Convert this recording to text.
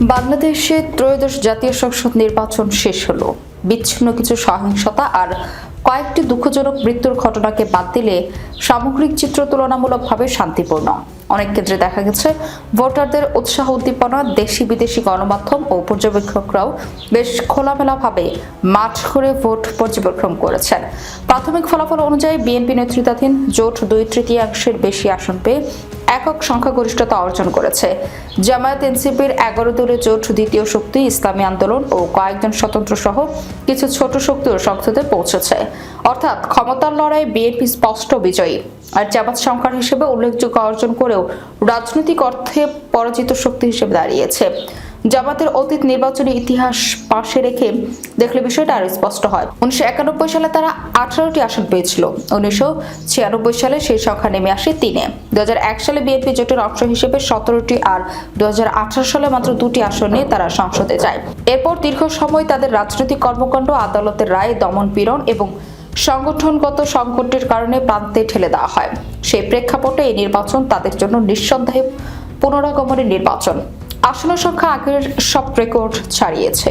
বাংলাদেশে ত্রয়োদশ জাতীয় সংসদ নির্বাচন শেষ হলো। বিচ্ছিন্ন কিছু সহিংসতা আর কয়েকটি দুঃখজনক মৃত্যুর ঘটনাকে বাদ দিলে সামগ্রিক চিত্র তুলনামূলকভাবে শান্তিপূর্ণ। অনেক ক্ষেত্রে দেখা গেছে ভোটারদের উৎসাহ উদ্দীপনা, দেশি বিদেশি গণমাধ্যম ও পর্যবেক্ষকরাও বেশ খোলামেলাভাবে মাঠ ঘুরে ভোট পর্যবেক্ষণ করেছেন। প্রাথমিক ফলাফল অনুযায়ী বিএনপি নেতৃত্বাধীন জোট 2/3 বেশি আসন পেয়ে একক সংখ্যাগরিষ্ঠতা অর্জন করেছে। জামায়াত এনসিপির 11 দলের জোট দ্বিতীয় শক্তি, ইসলামী আন্দোলন ও কয়েকজন স্বতন্ত্র সহ কিছু ছোট শক্তিও সংসদে পৌঁছেছে। অর্থাৎ ক্ষমতার লড়াই বিএনপি স্পষ্ট বিজয়ী। আর জামাত সংখ্যার হিসেবে উল্লেখযোগ্য অর্জন করেও রাজনৈতিক অর্থে পরাজিত শক্তি হিসেবে দাঁড়িয়েছে। জামাতের অতীত নির্বাচনী ইতিহাস পাশে রেখে দেখলে বিষয়টা আরো স্পষ্ট হয়। 1991 সালে তারা 18টি আসন পেয়েছিল। 1996 সালে সেই সংখ্যা নেমে আসে 3-এ। 2001 সালে বিএনপি জোটের অংশ হিসেবে 17টি আর 2018 সালে মাত্র 2টি আসন নিয়ে তারা সংসদে যায়। এরপর দীর্ঘ সময় তাদের রাজনৈতিক কর্মকাণ্ড, আদালতের রায়, দমন পীড়ন এবং সংগঠনগত সংকটের কারণে প্রান্তে ঠেলে দেওয়া হয়। সেই প্রেক্ষাপটে এই নির্বাচন তাদের জন্য নিঃসন্দেহে পুনরাগমনের নির্বাচন। আসন সংখ্যা আগের সব রেকর্ড ছাড়িয়েছে।